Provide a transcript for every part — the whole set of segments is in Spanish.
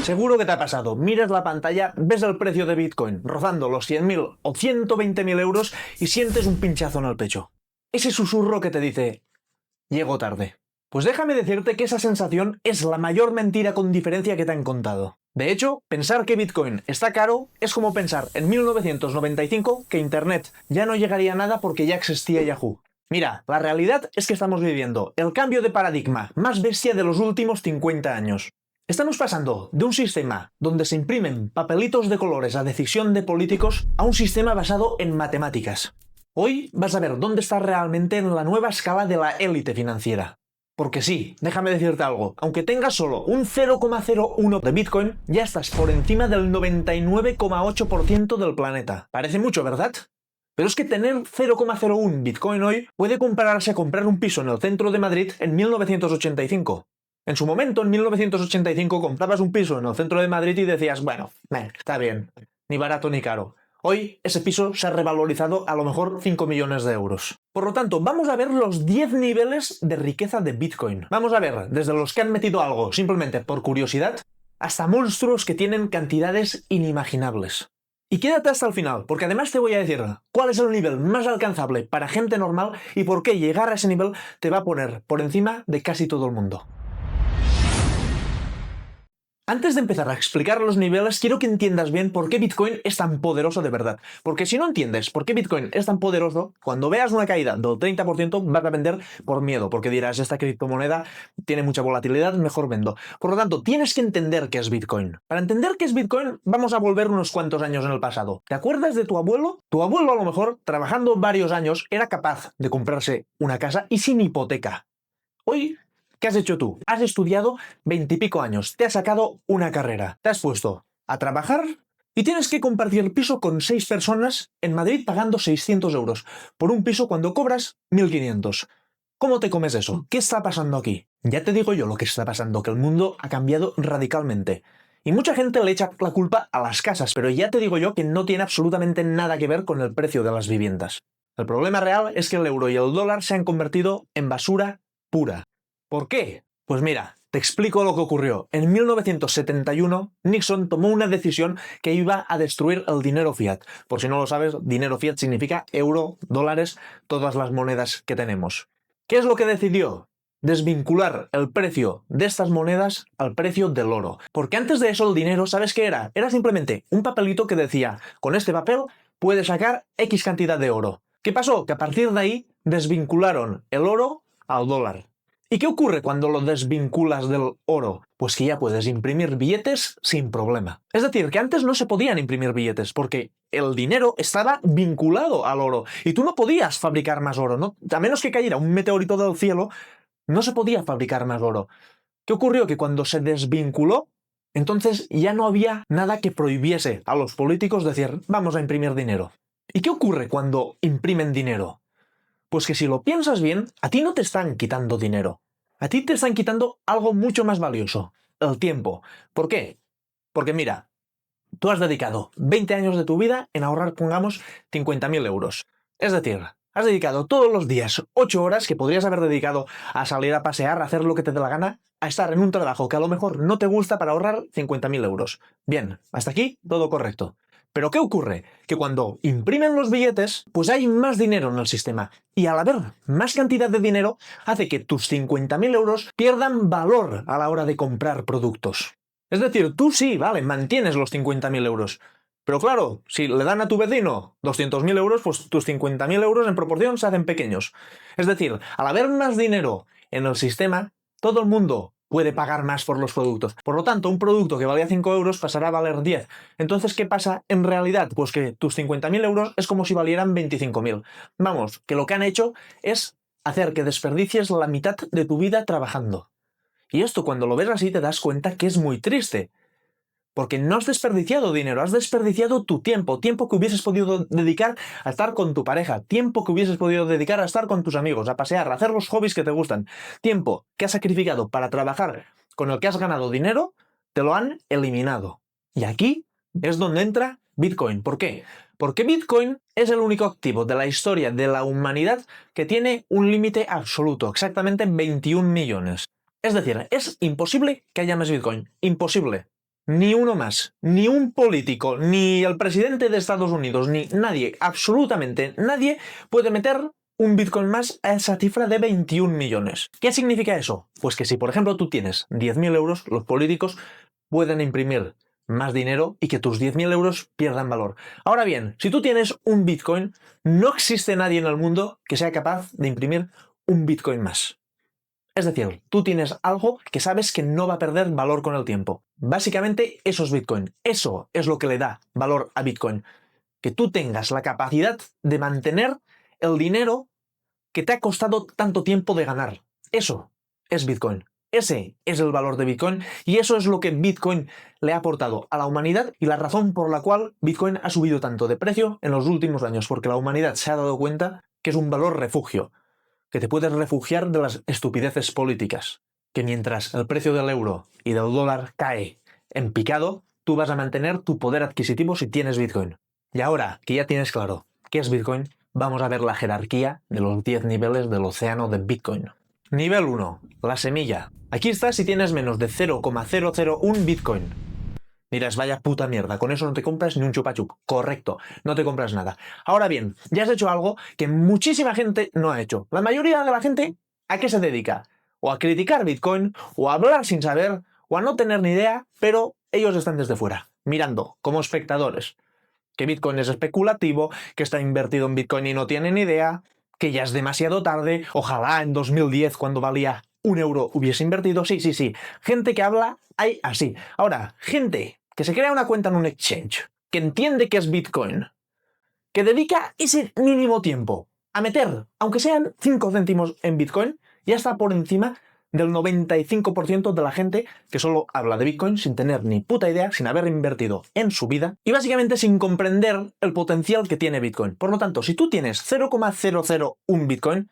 Seguro que te ha pasado. Miras la pantalla, ves el precio de Bitcoin rozando los 100.000 o 120.000 euros y sientes un pinchazo en el pecho. Ese susurro que te dice, llego tarde. Pues déjame decirte que esa sensación es la mayor mentira con diferencia que te han contado. De hecho, pensar que Bitcoin está caro es como pensar en 1995 que Internet ya no llegaría a nada porque ya existía Yahoo. Mira, la realidad es que estamos viviendo el cambio de paradigma más bestia de los últimos 50 años. Estamos pasando de un sistema donde se imprimen papelitos de colores a decisión de políticos a un sistema basado en matemáticas. Hoy vas a ver dónde estás realmente en la nueva escala de la élite financiera. Porque sí, déjame decirte algo, aunque tengas solo un 0,01 de Bitcoin, ya estás por encima del 99,8% del planeta. Parece mucho, ¿verdad? Pero es que tener 0,01 Bitcoin hoy puede compararse a comprar un piso en el centro de Madrid en 1985. En su momento, en 1985, comprabas un piso en el centro de Madrid y decías, bueno, está bien, ni barato ni caro. Hoy ese piso se ha revalorizado a lo mejor 5 millones de euros. Por lo tanto, vamos a ver los 10 niveles de riqueza de Bitcoin. Vamos a ver desde los que han metido algo simplemente por curiosidad hasta monstruos que tienen cantidades inimaginables. Y quédate hasta el final, porque además te voy a decir cuál es el nivel más alcanzable para gente normal y por qué llegar a ese nivel te va a poner por encima de casi todo el mundo. Antes de empezar a explicar los niveles, quiero que entiendas bien por qué Bitcoin es tan poderoso de verdad. Porque si no entiendes por qué Bitcoin es tan poderoso, cuando veas una caída del 30% vas a vender por miedo, porque dirás, esta criptomoneda tiene mucha volatilidad, mejor vendo. Por lo tanto, tienes que entender qué es Bitcoin. Para entender qué es Bitcoin, vamos a volver unos cuantos años en el pasado. ¿Te acuerdas de tu abuelo? Tu abuelo, a lo mejor, trabajando varios años, era capaz de comprarse una casa y sin hipoteca. Hoy, ¿qué has hecho tú? Has estudiado 20 y pico años, te has sacado una carrera, te has puesto a trabajar y tienes que compartir el piso con 6 personas en Madrid pagando 600 euros por un piso cuando cobras 1.500. ¿Cómo te comes eso? ¿Qué está pasando aquí? Ya te digo yo lo que está pasando, que el mundo ha cambiado radicalmente. Y mucha gente le echa la culpa a las casas, pero ya te digo yo que no tiene absolutamente nada que ver con el precio de las viviendas. El problema real es que el euro y el dólar se han convertido en basura pura. ¿Por qué? Pues mira, te explico lo que ocurrió. En 1971, Nixon tomó una decisión que iba a destruir el dinero fiat. Por si no lo sabes, dinero fiat significa euro, dólares, todas las monedas que tenemos. ¿Qué es lo que decidió? Desvincular el precio de estas monedas al precio del oro. Porque antes de eso el dinero, ¿sabes qué era? Era simplemente un papelito que decía, con este papel puedes sacar X cantidad de oro. ¿Qué pasó? Que a partir de ahí desvincularon el oro al dólar. ¿Y qué ocurre cuando lo desvinculas del oro? Pues que ya puedes imprimir billetes sin problema. Es decir, que antes no se podían imprimir billetes porque el dinero estaba vinculado al oro y tú no podías fabricar más oro, ¿no? A menos que cayera un meteorito del cielo, no se podía fabricar más oro. ¿Qué ocurrió? Que cuando se desvinculó, entonces ya no había nada que prohibiese a los políticos decir, vamos a imprimir dinero. ¿Y qué ocurre cuando imprimen dinero? Pues que si lo piensas bien, a ti no te están quitando dinero. A ti te están quitando algo mucho más valioso, el tiempo. ¿Por qué? Porque mira, tú has dedicado 20 años de tu vida en ahorrar, pongamos, 50.000 euros. Es decir, has dedicado todos los días 8 horas que podrías haber dedicado a salir a pasear, a hacer lo que te dé la gana, a estar en un trabajo que a lo mejor no te gusta para ahorrar 50.000 euros. Bien, hasta aquí todo correcto. Pero ¿qué ocurre? Que cuando imprimen los billetes, pues hay más dinero en el sistema. Y al haber más cantidad de dinero, hace que tus 50.000 euros pierdan valor a la hora de comprar productos. Es decir, tú sí, vale, mantienes los 50.000 euros. Pero claro, si le dan a tu vecino 200.000 euros, pues tus 50.000 euros en proporción se hacen pequeños. Es decir, al haber más dinero en el sistema, todo el mundo puede pagar más por los productos. Por lo tanto, un producto que valía 5 euros pasará a valer 10. Entonces, ¿qué pasa en realidad? Pues que tus 50.000 euros es como si valieran 25.000. Vamos, que lo que han hecho es hacer que desperdicies la mitad de tu vida trabajando. Y esto cuando lo ves así te das cuenta que es muy triste. Porque no has desperdiciado dinero, has desperdiciado tu tiempo, tiempo que hubieses podido dedicar a estar con tu pareja, tiempo que hubieses podido dedicar a estar con tus amigos, a pasear, a hacer los hobbies que te gustan, tiempo que has sacrificado para trabajar con el que has ganado dinero, te lo han eliminado. Y aquí es donde entra Bitcoin. ¿Por qué? Porque Bitcoin es el único activo de la historia de la humanidad que tiene un límite absoluto, exactamente 21 millones. Es decir, es imposible que haya más Bitcoin. Imposible. ni uno más, ni un político, ni el presidente de Estados Unidos, ni nadie, absolutamente nadie puede meter un Bitcoin más a esa cifra de 21 millones. ¿Qué significa eso? Pues que si, por ejemplo, tú tienes 10.000 euros, los políticos pueden imprimir más dinero y que tus 10.000 euros pierdan valor. Ahora bien, si tú tienes un Bitcoin, no existe nadie en el mundo que sea capaz de imprimir un Bitcoin más. Es decir, tú tienes algo que sabes que no va a perder valor con el tiempo. Básicamente, eso es Bitcoin. Eso es lo que le da valor a Bitcoin. Que tú tengas la capacidad de mantener el dinero que te ha costado tanto tiempo de ganar. Eso es Bitcoin. Ese es el valor de Bitcoin y eso es lo que Bitcoin le ha aportado a la humanidad y la razón por la cual Bitcoin ha subido tanto de precio en los últimos años, porque la humanidad se ha dado cuenta que es un valor refugio, que te puedes refugiar de las estupideces políticas, que mientras el precio del euro y del dólar cae en picado, tú vas a mantener tu poder adquisitivo si tienes Bitcoin. Y ahora que ya tienes claro qué es Bitcoin, vamos a ver la jerarquía de los 10 niveles del océano de Bitcoin. Nivel 1, la semilla. Aquí está si tienes menos de 0,001 Bitcoin. Dirás, vaya puta mierda, con eso no te compras ni un chupa chup. Correcto, no te compras nada. Ahora bien, ya has hecho algo que muchísima gente no ha hecho. La mayoría de la gente, ¿a qué se dedica? O a criticar Bitcoin, o a hablar sin saber, o a no tener ni idea, pero ellos están desde fuera, mirando, como espectadores. Que Bitcoin es especulativo, que está invertido en Bitcoin y no tiene ni idea, que ya es demasiado tarde, ojalá en 2010 cuando valía 1 euro hubiese invertido. Sí, sí, sí. Gente que habla hay así. Ahora, gente que se crea una cuenta en un exchange, que entiende que es Bitcoin, que dedica ese mínimo tiempo a meter, aunque sean 5 céntimos en Bitcoin, ya está por encima del 95% de la gente que solo habla de Bitcoin sin tener ni puta idea, sin haber invertido en su vida y básicamente sin comprender el potencial que tiene Bitcoin. Por lo tanto, si tú tienes 0,001 Bitcoin,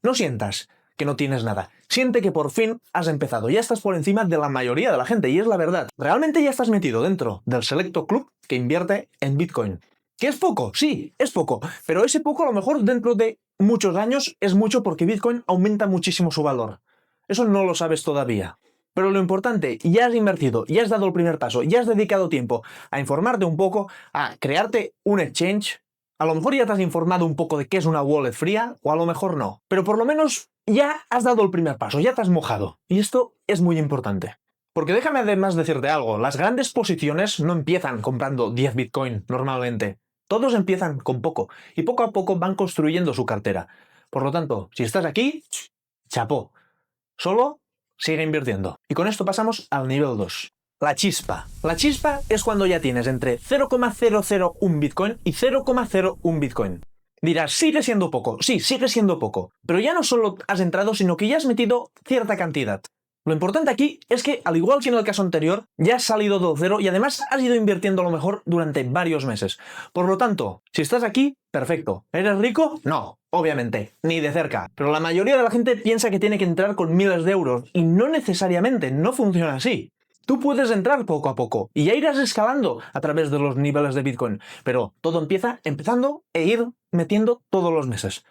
no sientas que no tienes nada. Siente que por fin has empezado. Ya estás por encima de la mayoría de la gente y es la verdad. Realmente ya estás metido dentro del selecto club que invierte en Bitcoin. ¿Que es poco? Sí, es poco. Pero ese poco a lo mejor dentro de muchos años es mucho porque Bitcoin aumenta muchísimo su valor. Eso no lo sabes todavía. Pero lo importante, ya has invertido, ya has dado el primer paso, ya has dedicado tiempo a informarte un poco, a crearte un exchange. A lo mejor ya te has informado un poco de qué es una wallet fría, o a lo mejor no. Pero por lo menos ya has dado el primer paso, ya te has mojado. Y esto es muy importante. Porque déjame además decirte algo, las grandes posiciones no empiezan comprando 10 Bitcoin normalmente. Todos empiezan con poco, y poco a poco van construyendo su cartera. Por lo tanto, si estás aquí, chapó. Solo sigue invirtiendo. Y con esto pasamos al nivel 2. La chispa. La chispa es cuando ya tienes entre 0,001 Bitcoin y 0,01 Bitcoin. Dirás, sigue siendo poco. Sí, sigue siendo poco. Pero ya no solo has entrado, sino que ya has metido cierta cantidad. Lo importante aquí es que, al igual que en el caso anterior, ya has salido del cero y además has ido invirtiendo a lo mejor durante varios meses. Por lo tanto, si estás aquí, perfecto. ¿Eres rico? No, obviamente, ni de cerca. Pero la mayoría de la gente piensa que tiene que entrar con miles de euros y no necesariamente, no funciona así. Tú puedes entrar poco a poco y ya irás escalando a través de los niveles de Bitcoin, pero todo empieza empezando e ir metiendo todos los meses.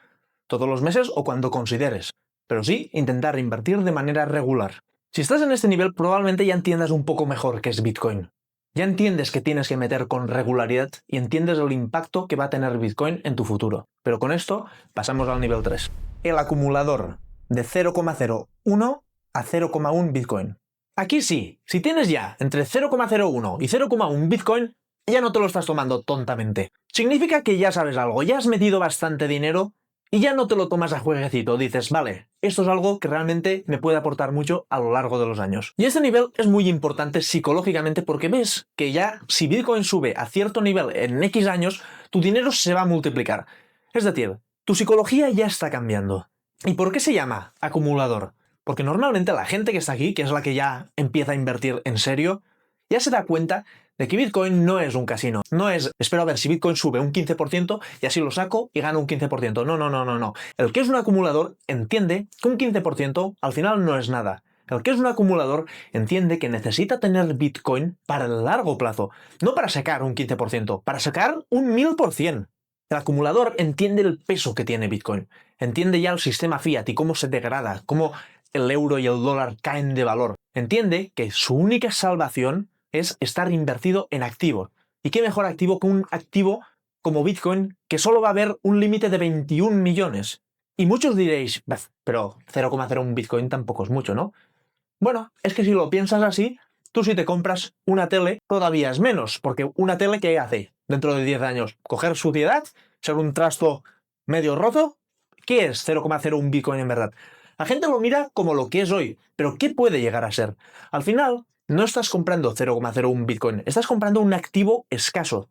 Todos los meses o cuando consideres. Pero sí intentar invertir de manera regular. Si estás en este nivel probablemente ya entiendas un poco mejor qué es Bitcoin. Ya entiendes que tienes que meter con regularidad y entiendes el impacto que va a tener Bitcoin en tu futuro. Pero con esto pasamos al nivel 3. El acumulador de 0,01 a 0,1 Bitcoin. Aquí sí, si tienes ya entre 0,01 y 0,1 Bitcoin, ya no te lo estás tomando tontamente. Significa que ya sabes algo, ya has metido bastante dinero y ya no te lo tomas a jueguecito, dices, vale, esto es algo que realmente me puede aportar mucho a lo largo de los años. Y este nivel es muy importante psicológicamente porque ves que ya si Bitcoin sube a cierto nivel en X años, tu dinero se va a multiplicar. Es decir, tu psicología ya está cambiando. ¿Y por qué se llama acumulador? Porque normalmente la gente que está aquí, que es la que ya empieza a invertir en serio, ya se da cuenta de que Bitcoin no es un casino. No es, espero a ver si Bitcoin sube un 15% y así lo saco y gano un 15%. No, no, no, no, no. El que es un acumulador entiende que un 15% al final no es nada. El que es un acumulador entiende que necesita tener Bitcoin para el largo plazo. No para sacar un 15%, para sacar un 1000%. El acumulador entiende el peso que tiene Bitcoin. Entiende ya el sistema fiat y cómo se degrada, cómo el euro y el dólar caen de valor. Entiende que su única salvación es estar invertido en activos. ¿Y qué mejor activo que un activo como Bitcoin, que solo va a haber un límite de 21 millones? Y muchos diréis, pero 0,01 Bitcoin tampoco es mucho, ¿no? Bueno, es que si lo piensas así, tú si te compras una tele todavía es menos, porque una tele ¿qué hace dentro de 10 años? ¿Coger suciedad? ¿Ser un trasto medio roto? ¿Qué es 0,01 Bitcoin en verdad? La gente lo mira como lo que es hoy, pero ¿qué puede llegar a ser? Al final, no estás comprando 0,01 Bitcoin, estás comprando un activo escaso.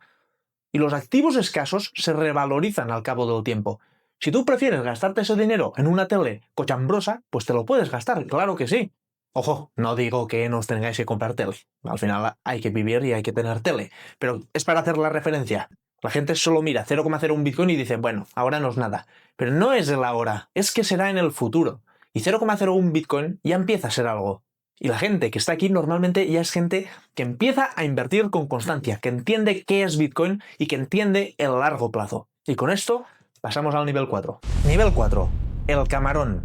Y los activos escasos se revalorizan al cabo del tiempo. Si tú prefieres gastarte ese dinero en una tele cochambrosa, pues te lo puedes gastar, claro que sí. Ojo, no digo que no os tengáis que comprar tele. Al final hay que vivir y hay que tener tele. Pero es para hacer la referencia. La gente solo mira 0,01 Bitcoin y dice, bueno, ahora no es nada. Pero no es el ahora, es que será en el futuro. Y 0,01 Bitcoin ya empieza a ser algo. Y la gente que está aquí normalmente ya es gente que empieza a invertir con constancia, que entiende qué es Bitcoin y que entiende el largo plazo. Y con esto pasamos al nivel 4. Nivel 4. El camarón.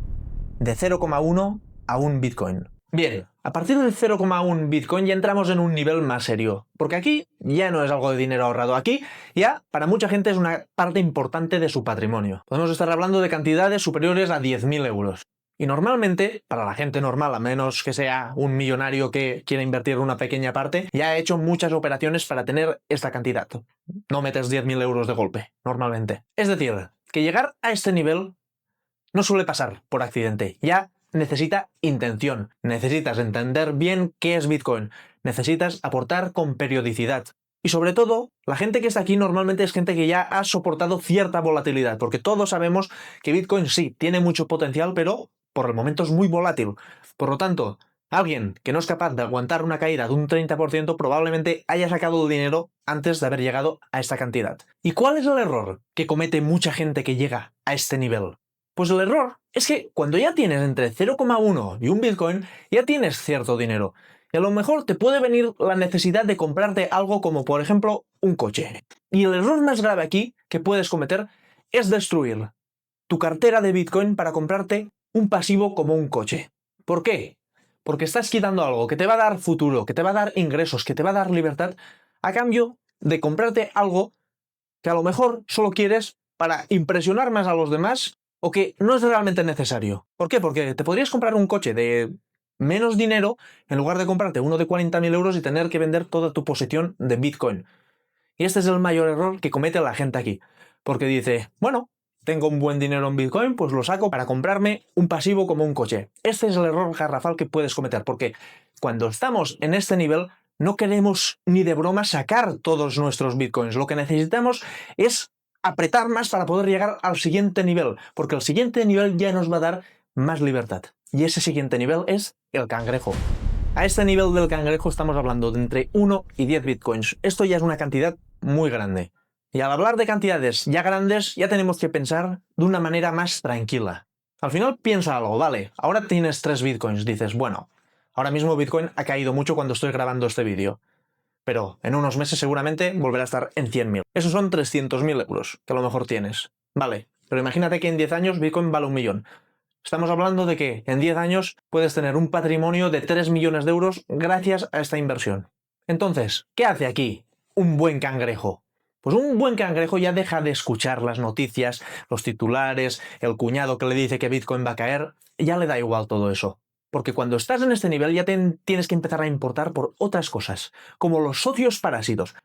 De 0,1 a 1 Bitcoin. Bien, a partir del 0,1 Bitcoin ya entramos en un nivel más serio, porque aquí ya no es algo de dinero ahorrado, aquí ya para mucha gente es una parte importante de su patrimonio. Podemos estar hablando de cantidades superiores a 10.000 euros. Y normalmente, para la gente normal, a menos que sea un millonario que quiera invertir una pequeña parte, ya ha hecho muchas operaciones para tener esta cantidad. No metes 10.000 euros de golpe, normalmente. Es decir, que llegar a este nivel no suele pasar por accidente. Ya necesita intención. Necesitas entender bien qué es Bitcoin. Necesitas aportar con periodicidad. Y sobre todo, la gente que está aquí normalmente es gente que ya ha soportado cierta volatilidad, porque todos sabemos que Bitcoin sí tiene mucho potencial, pero por el momento es muy volátil. Por lo tanto, alguien que no es capaz de aguantar una caída de un 30% probablemente haya sacado el dinero antes de haber llegado a esta cantidad. ¿Y cuál es el error que comete mucha gente que llega a este nivel? Pues el error es que cuando ya tienes entre 0,1 y un Bitcoin, ya tienes cierto dinero. Y a lo mejor te puede venir la necesidad de comprarte algo como, por ejemplo, un coche. Y el error más grave aquí que puedes cometer es destruir tu cartera de Bitcoin para comprarte un pasivo como un coche. ¿Por qué? Porque estás quitando algo que te va a dar futuro, que te va a dar ingresos, que te va a dar libertad, a cambio de comprarte algo que a lo mejor solo quieres para impresionar más a los demás o que no es realmente necesario. ¿Por qué? Porque te podrías comprar un coche de menos dinero en lugar de comprarte uno de 40.000 euros y tener que vender toda tu posición de Bitcoin. Y este es el mayor error que comete la gente aquí. Porque dice, bueno, tengo un buen dinero en Bitcoin, pues lo saco para comprarme un pasivo como un coche. Este es el error garrafal que puedes cometer, porque cuando estamos en este nivel no queremos ni de broma sacar todos nuestros Bitcoins. Lo que necesitamos es apretar más para poder llegar al siguiente nivel, porque el siguiente nivel ya nos va a dar más libertad. Y ese siguiente nivel es el cangrejo. A este nivel del cangrejo estamos hablando de entre 1 y 10 Bitcoins. Esto ya es una cantidad muy grande. Y al hablar de cantidades ya grandes, ya tenemos que pensar de una manera más tranquila. Al final piensa algo, vale, ahora tienes 3 Bitcoins, dices, bueno, ahora mismo Bitcoin ha caído mucho cuando estoy grabando este vídeo, pero en unos meses seguramente volverá a estar en 100.000. Esos son 300.000 euros, que a lo mejor tienes. Vale, pero imagínate que en 10 años Bitcoin vale 1 millón. Estamos hablando de que en 10 años puedes tener un patrimonio de 3 millones de euros gracias a esta inversión. Entonces, ¿qué hace aquí un buen cangrejo? Pues un buen cangrejo ya deja de escuchar las noticias, los titulares, el cuñado que le dice que Bitcoin va a caer, ya le da igual todo eso. Porque cuando estás en este nivel ya tienes que empezar a importar por otras cosas, como los socios parásitos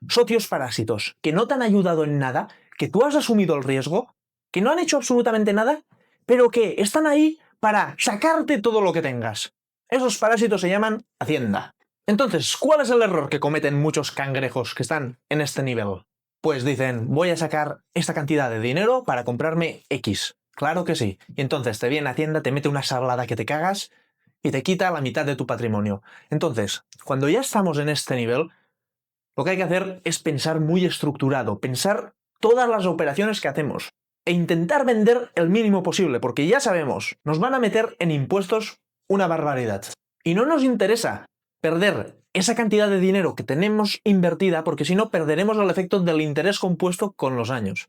que no te han ayudado en nada, que tú has asumido el riesgo, que no han hecho absolutamente nada, pero que están ahí para sacarte todo lo que tengas. Esos parásitos se llaman Hacienda. Entonces, ¿cuál es el error que cometen muchos cangrejos que están en este nivel? Pues dicen, voy a sacar esta cantidad de dinero para comprarme X. Claro que sí. Y entonces te viene Hacienda, te mete una salada que te cagas y te quita la mitad de tu patrimonio. Entonces, cuando ya estamos en este nivel, lo que hay que hacer es pensar muy estructurado, pensar todas las operaciones que hacemos e intentar vender el mínimo posible, porque ya sabemos, nos van a meter en impuestos una barbaridad. Y no nos interesa perder esa cantidad de dinero que tenemos invertida, porque si no perderemos el efecto del interés compuesto con los años.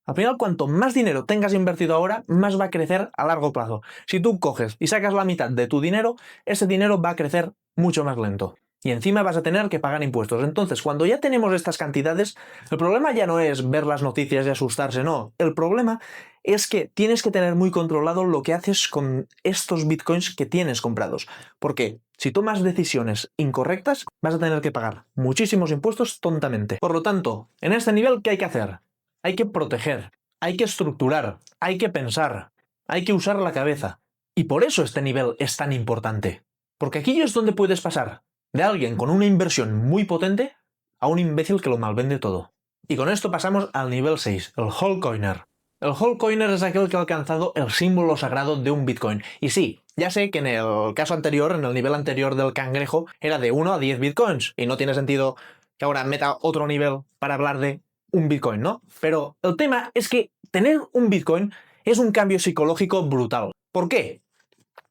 Al final, cuanto más dinero tengas invertido ahora, más va a crecer a largo plazo. Si tú coges y sacas la mitad de tu dinero, ese dinero va a crecer mucho más lento. y encima vas a tener que pagar impuestos. Entonces, cuando ya tenemos estas cantidades, el problema ya no es ver las noticias y asustarse, no. El problema es que tienes que tener muy controlado lo que haces con estos bitcoins que tienes comprados. Porque si tomas decisiones incorrectas, vas a tener que pagar muchísimos impuestos tontamente. Por lo tanto, en este nivel, ¿qué hay que hacer? Hay que proteger, hay que estructurar, hay que pensar, hay que usar la cabeza. Y por eso este nivel es tan importante. Porque aquí es donde puedes pasar de alguien con una inversión muy potente a un imbécil que lo malvende todo. Y con esto pasamos al nivel 6, el altcoiner. El altcoiner es aquel que ha alcanzado el símbolo sagrado de un Bitcoin. Y sí, ya sé que en el caso anterior, en el nivel anterior del cangrejo, era de 1 a 10 Bitcoins. Y no tiene sentido que ahora meta otro nivel para hablar de un Bitcoin, ¿no? Pero el tema es que tener un Bitcoin es un cambio psicológico brutal. ¿Por qué?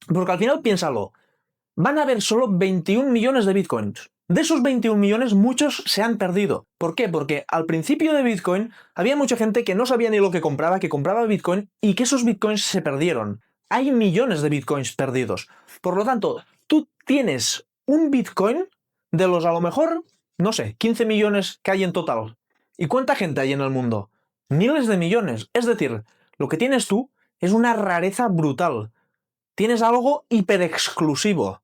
Porque al final piénsalo. Van a haber solo 21 millones de bitcoins. De esos 21 millones, muchos se han perdido. ¿Por qué? Porque al principio de Bitcoin había mucha gente que no sabía ni lo que compraba Bitcoin y que esos bitcoins se perdieron. Hay millones de bitcoins perdidos. Por lo tanto, tú tienes un bitcoin de los a lo mejor, no sé, 15 millones que hay en total. ¿Y cuánta gente hay en el mundo? Miles de millones. Es decir, lo que tienes tú es una rareza brutal. Tienes algo hiper exclusivo.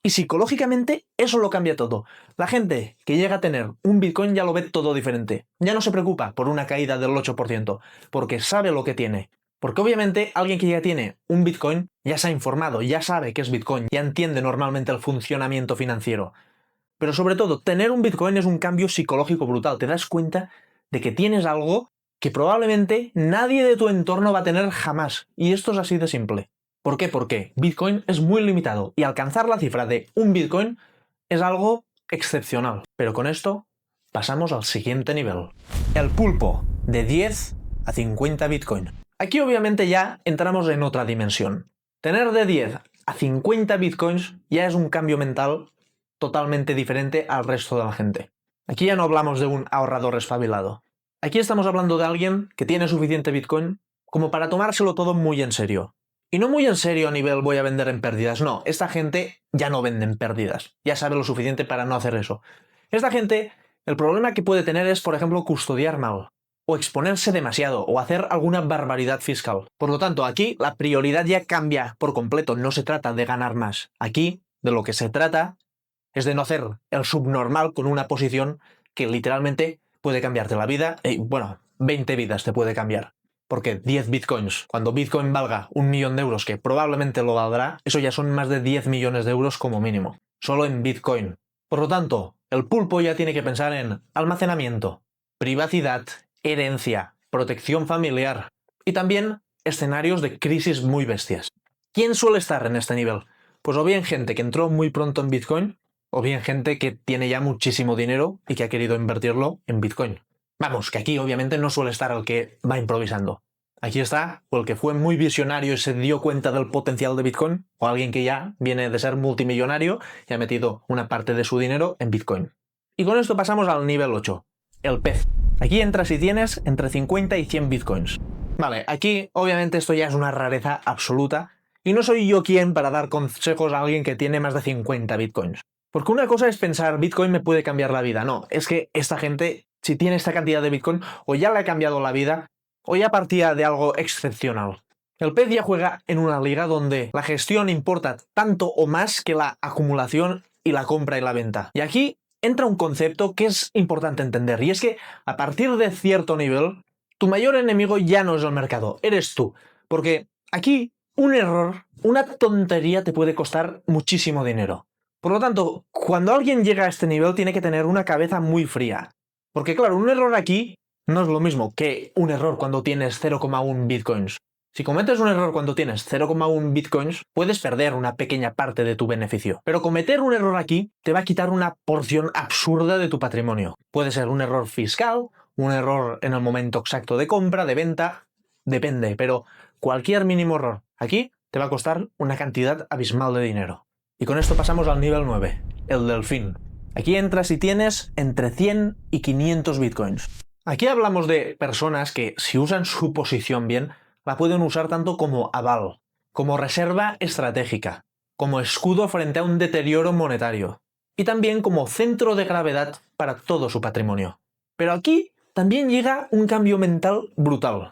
Y psicológicamente eso lo cambia todo. La gente que llega a tener un Bitcoin ya lo ve todo diferente. Ya no se preocupa por una caída del 8%, porque sabe lo que tiene. Porque obviamente alguien que ya tiene un Bitcoin ya se ha informado, ya sabe qué es Bitcoin, ya entiende normalmente el funcionamiento financiero. Pero sobre todo, tener un Bitcoin es un cambio psicológico brutal. Te das cuenta de que tienes algo que probablemente nadie de tu entorno va a tener jamás. Y esto es así de simple. ¿Por qué? Porque Bitcoin es muy limitado y alcanzar la cifra de un Bitcoin es algo excepcional. Pero con esto pasamos al siguiente nivel. El pulpo, de 10 a 50 Bitcoin. Aquí obviamente ya entramos en otra dimensión. Tener de 10 a 50 Bitcoins ya es un cambio mental totalmente diferente al resto de la gente. Aquí ya no hablamos de un ahorrador espabilado. Aquí estamos hablando de alguien que tiene suficiente Bitcoin como para tomárselo todo muy en serio. Y no muy en serio a nivel voy a vender en pérdidas, no. Esta gente ya no vende en pérdidas. Ya sabe lo suficiente para no hacer eso. Esta gente, el problema que puede tener es, por ejemplo, custodiar mal. O exponerse demasiado, o hacer alguna barbaridad fiscal. Por lo tanto, aquí la prioridad ya cambia por completo. No se trata de ganar más. Aquí, de lo que se trata, es de no hacer el subnormal con una posición que literalmente puede cambiarte la vida. Bueno, 20 vidas te puede cambiar. Porque 10 bitcoins, cuando Bitcoin valga 1 millón de euros, que probablemente lo valdrá, eso ya son más de 10 millones de euros como mínimo. Solo en Bitcoin. Por lo tanto, el pulpo ya tiene que pensar en almacenamiento, privacidad, herencia, protección familiar y también escenarios de crisis muy bestias. ¿Quién suele estar en este nivel? Pues o bien gente que entró muy pronto en Bitcoin, o bien gente que tiene ya muchísimo dinero y que ha querido invertirlo en Bitcoin. Vamos, que aquí obviamente no suele estar el que va improvisando. Aquí está o el que fue muy visionario y se dio cuenta del potencial de Bitcoin, o alguien que ya viene de ser multimillonario y ha metido una parte de su dinero en Bitcoin. Y con esto pasamos al nivel 8, el pez. Aquí entras y tienes entre 50 y 100 Bitcoins. Vale, aquí obviamente esto ya es una rareza absoluta y no soy yo quien para dar consejos a alguien que tiene más de 50 Bitcoins. Porque una cosa es pensar, Bitcoin me puede cambiar la vida. No, es que esta gente, si tiene esta cantidad de Bitcoin, o ya le ha cambiado la vida, o ya partía de algo excepcional. El pez ya juega en una liga donde la gestión importa tanto o más que la acumulación y la compra y la venta. Y aquí entra un concepto que es importante entender, y es que a partir de cierto nivel, tu mayor enemigo ya no es el mercado, eres tú. Porque aquí un error, una tontería te puede costar muchísimo dinero. Por lo tanto, cuando alguien llega a este nivel tiene que tener una cabeza muy fría. Porque claro, un error aquí no es lo mismo que un error cuando tienes 0,1 bitcoins. Si cometes un error cuando tienes 0,1 bitcoins, puedes perder una pequeña parte de tu beneficio. Pero cometer un error aquí te va a quitar una porción absurda de tu patrimonio. Puede ser un error fiscal, un error en el momento exacto de compra, de venta, depende. Pero cualquier mínimo error aquí te va a costar una cantidad abismal de dinero. Y con esto pasamos al nivel 9, el delfín. Aquí entras y tienes entre 100 y 500 bitcoins. Aquí hablamos de personas que, si usan su posición bien, la pueden usar tanto como aval, como reserva estratégica, como escudo frente a un deterioro monetario. y también como centro de gravedad para todo su patrimonio. Pero aquí también llega un cambio mental brutal.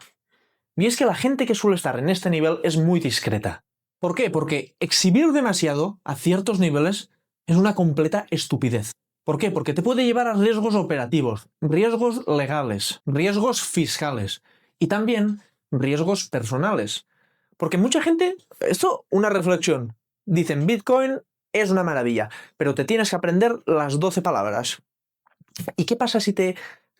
Y es que la gente que suele estar en este nivel es muy discreta. ¿Por qué? Porque exhibir demasiado a ciertos niveles es una completa estupidez. ¿Por qué? Porque te puede llevar a riesgos operativos, riesgos legales, riesgos fiscales y también riesgos personales. Porque mucha gente, esto, una reflexión, dicen Bitcoin es una maravilla, pero te tienes que aprender las 12 palabras. ¿Y qué pasa si te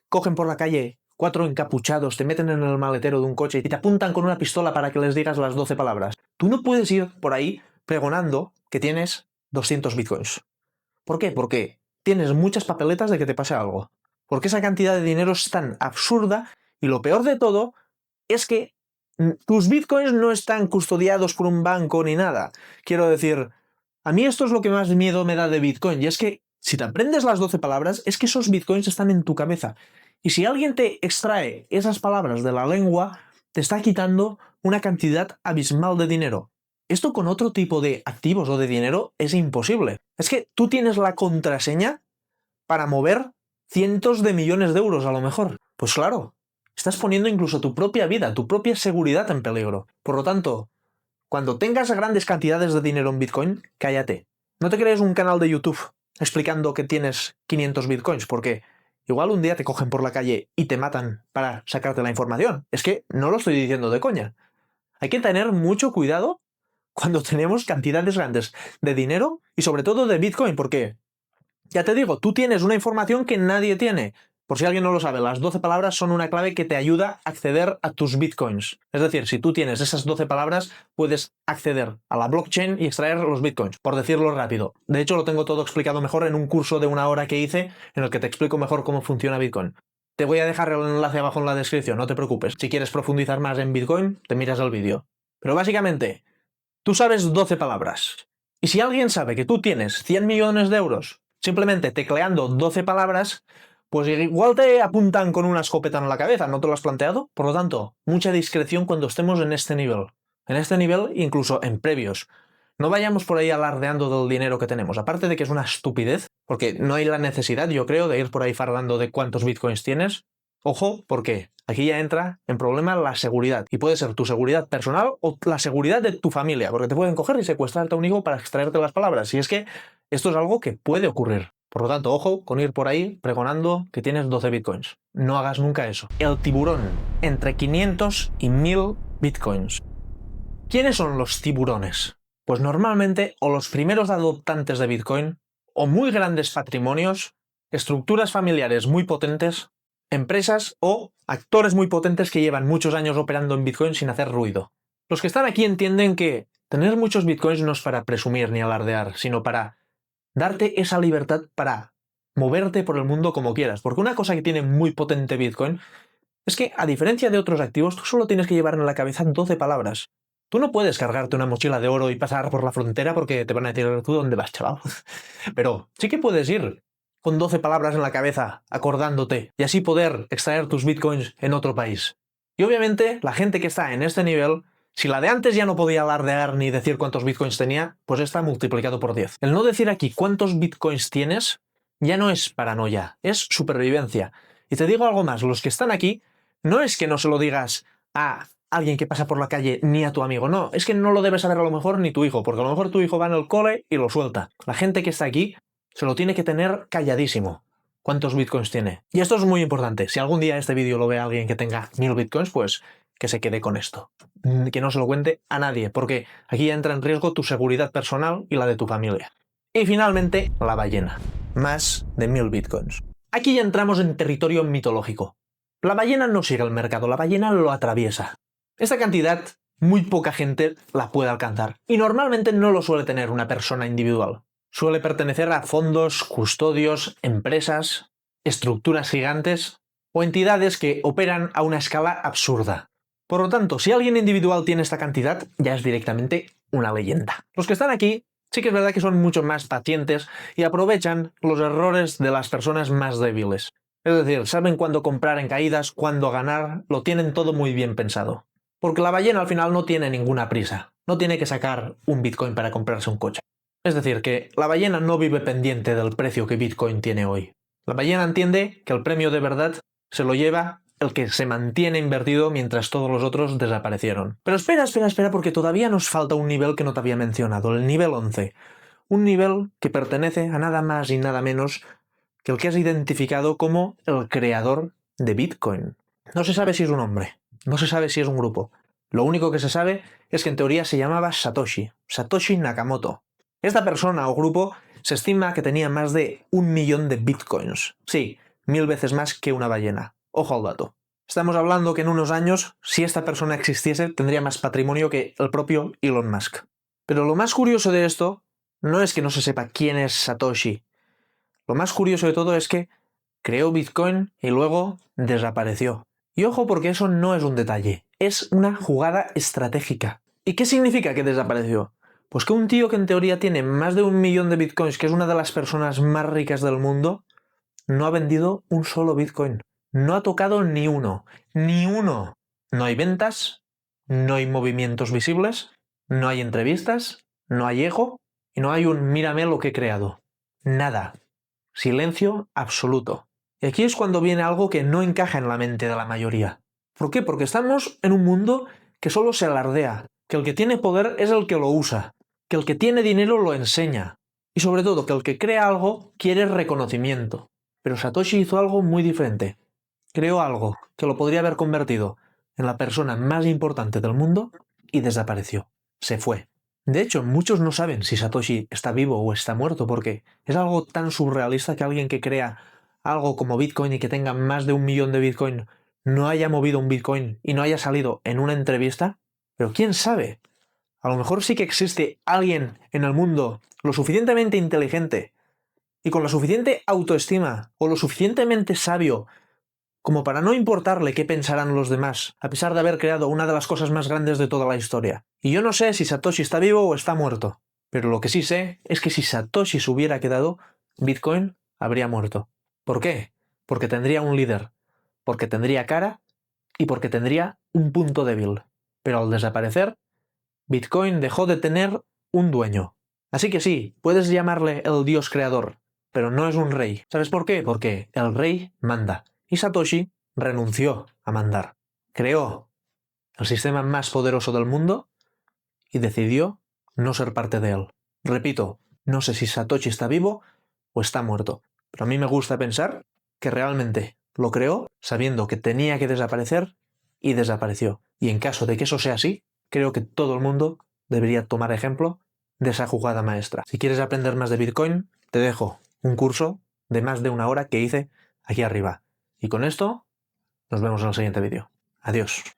cogen por la calle 4 encapuchados, te meten en el maletero de un coche y te apuntan con una pistola para que les digas las 12 palabras? Tú no puedes ir por ahí pregonando que tienes 200 bitcoins. ¿Por qué? Porque tienes muchas papeletas de que te pase algo. Porque esa cantidad de dinero es tan absurda y lo peor de todo es que tus bitcoins no están custodiados por un banco ni nada. Quiero decir, a mí esto es lo que más miedo me da de Bitcoin, y es que si te aprendes las 12 palabras, es que esos bitcoins están en tu cabeza. Y si alguien te extrae esas palabras de la lengua, te está quitando una cantidad abismal de dinero. Esto con otro tipo de activos o de dinero es imposible. Es que tú tienes la contraseña para mover cientos de millones de euros a lo mejor. Pues claro, estás poniendo incluso tu propia vida, tu propia seguridad en peligro. Por lo tanto, cuando tengas grandes cantidades de dinero en Bitcoin, cállate. No te crees un canal de YouTube explicando que tienes 500 Bitcoins, porque igual un día te cogen por la calle y te matan para sacarte la información. Es que no lo estoy diciendo de coña. Hay que tener mucho cuidado cuando tenemos cantidades grandes de dinero y sobre todo de Bitcoin, porque, ya te digo, tú tienes una información que nadie tiene. Por si alguien no lo sabe, las 12 palabras son una clave que te ayuda a acceder a tus bitcoins. Es decir, si tú tienes esas 12 palabras, puedes acceder a la blockchain y extraer los bitcoins, por decirlo rápido. De hecho, lo tengo todo explicado mejor en un curso de 1 hora que hice, en el que te explico mejor cómo funciona Bitcoin. Te voy a dejar el enlace abajo en la descripción, no te preocupes. Si quieres profundizar más en Bitcoin, te miras el vídeo. Pero básicamente, tú sabes 12 palabras. Y si alguien sabe que tú tienes 100 millones de euros simplemente tecleando 12 palabras, pues igual te apuntan con una escopeta en la cabeza, ¿no te lo has planteado? Por lo tanto, mucha discreción cuando estemos en este nivel. En este nivel, incluso en previos. No vayamos por ahí alardeando del dinero que tenemos. Aparte de que es una estupidez, porque no hay la necesidad, yo creo, de ir por ahí fardando de cuántos bitcoins tienes. Ojo, porque aquí ya entra en problema la seguridad. Y puede ser tu seguridad personal o la seguridad de tu familia, porque te pueden coger y secuestrarte a un hijo para extraerte las palabras. Y es que esto es algo que puede ocurrir. Por lo tanto, ojo con ir por ahí pregonando que tienes 12 bitcoins. No hagas nunca eso. El tiburón. Entre 500 y 1000 bitcoins. ¿Quiénes son los tiburones? Pues normalmente o los primeros adoptantes de Bitcoin, o muy grandes patrimonios, estructuras familiares muy potentes, empresas o actores muy potentes que llevan muchos años operando en Bitcoin sin hacer ruido. Los que están aquí entienden que tener muchos Bitcoins no es para presumir ni alardear, sino para darte esa libertad para moverte por el mundo como quieras. Porque una cosa que tiene muy potente Bitcoin es que, a diferencia de otros activos, tú solo tienes que llevar en la cabeza 12 palabras. Tú no puedes cargarte una mochila de oro y pasar por la frontera porque te van a decir, ¿tú dónde vas, chaval? Pero sí que puedes ir con 12 palabras en la cabeza, acordándote, y así poder extraer tus bitcoins en otro país. Y obviamente, la gente que está en este nivel, si la de antes ya no podía alardear ni decir cuántos bitcoins tenía, pues está multiplicado por 10. El no decir aquí cuántos bitcoins tienes ya no es paranoia, es supervivencia. Y te digo algo más, los que están aquí, no es que no se lo digas a alguien que pasa por la calle ni a tu amigo, no, es que no lo debes saber a lo mejor ni tu hijo, porque a lo mejor tu hijo va en el cole y lo suelta. La gente que está aquí se lo tiene que tener calladísimo. ¿Cuántos bitcoins tiene? Y esto es muy importante. Si algún día este vídeo lo ve alguien que tenga 1000 bitcoins, pues que se quede con esto. Que no se lo cuente a nadie, porque aquí entra en riesgo tu seguridad personal y la de tu familia. Y finalmente, la ballena. Más de 1000 bitcoins. Aquí ya entramos en territorio mitológico. La ballena no sigue el mercado, la ballena lo atraviesa. Esta cantidad muy poca gente la puede alcanzar. Y normalmente no lo suele tener una persona individual. Suele pertenecer a fondos, custodios, empresas, estructuras gigantes o entidades que operan a una escala absurda. Por lo tanto, si alguien individual tiene esta cantidad, ya es directamente una leyenda. Los que están aquí sí que es verdad que son mucho más pacientes y aprovechan los errores de las personas más débiles. Es decir, saben cuándo comprar en caídas, cuándo ganar, lo tienen todo muy bien pensado. Porque la ballena al final no tiene ninguna prisa, no tiene que sacar un bitcoin para comprarse un coche. Es decir, que la ballena no vive pendiente del precio que Bitcoin tiene hoy. La ballena entiende que el premio de verdad se lo lleva el que se mantiene invertido mientras todos los otros desaparecieron. Pero espera, porque todavía nos falta un nivel que no te había mencionado, el nivel 11. Un nivel que pertenece a nada más y nada menos que el que es identificado como el creador de Bitcoin. No se sabe si es un hombre, no se sabe si es un grupo. Lo único que se sabe es que en teoría se llamaba Satoshi Nakamoto. Esta persona o grupo se estima que tenía más de 1 millón de bitcoins. Sí, 1000 veces más que una ballena. Ojo al dato. Estamos hablando que en unos años, si esta persona existiese, tendría más patrimonio que el propio Elon Musk. Pero lo más curioso de esto no es que no se sepa quién es Satoshi. Lo más curioso de todo es que creó Bitcoin y luego desapareció. Y ojo porque eso no es un detalle, es una jugada estratégica. ¿Y qué significa que desapareció? Pues que un tío que en teoría tiene más de 1 millón de bitcoins, que es una de las personas más ricas del mundo, no ha vendido un solo bitcoin. No ha tocado ni uno. Ni uno. No hay ventas, no hay movimientos visibles, no hay entrevistas, no hay ego y no hay un mírame lo que he creado. Nada. Silencio absoluto. Y aquí es cuando viene algo que no encaja en la mente de la mayoría. ¿Por qué? Porque estamos en un mundo que solo se alardea, que el que tiene poder es el que lo usa, que el que tiene dinero lo enseña, y sobre todo que el que crea algo quiere reconocimiento. Pero Satoshi hizo algo muy diferente. Creó algo que lo podría haber convertido en la persona más importante del mundo y desapareció. Se fue. De hecho, muchos no saben si Satoshi está vivo o está muerto porque es algo tan surrealista que alguien que crea algo como Bitcoin y que tenga más de 1 millón de Bitcoin no haya movido un Bitcoin y no haya salido en una entrevista. Pero quién sabe, a lo mejor sí que existe alguien en el mundo lo suficientemente inteligente y con la suficiente autoestima o lo suficientemente sabio como para no importarle qué pensarán los demás, a pesar de haber creado una de las cosas más grandes de toda la historia. Y yo no sé si Satoshi está vivo o está muerto, pero lo que sí sé es que si Satoshi se hubiera quedado, Bitcoin habría muerto. ¿Por qué? Porque tendría un líder, porque tendría cara y porque tendría un punto débil. Pero al desaparecer, Bitcoin dejó de tener un dueño. Así que sí, puedes llamarle el dios creador, pero no es un rey. ¿Sabes por qué? Porque el rey manda. Y Satoshi renunció a mandar. Creó el sistema más poderoso del mundo y decidió no ser parte de él. Repito, no sé si Satoshi está vivo o está muerto, pero a mí me gusta pensar que realmente lo creó sabiendo que tenía que desaparecer y desapareció. Y en caso de que eso sea así, creo que todo el mundo debería tomar ejemplo de esa jugada maestra. Si quieres aprender más de Bitcoin, te dejo un curso de más de 1 hora que hice aquí arriba. Y con esto, nos vemos en el siguiente vídeo. Adiós.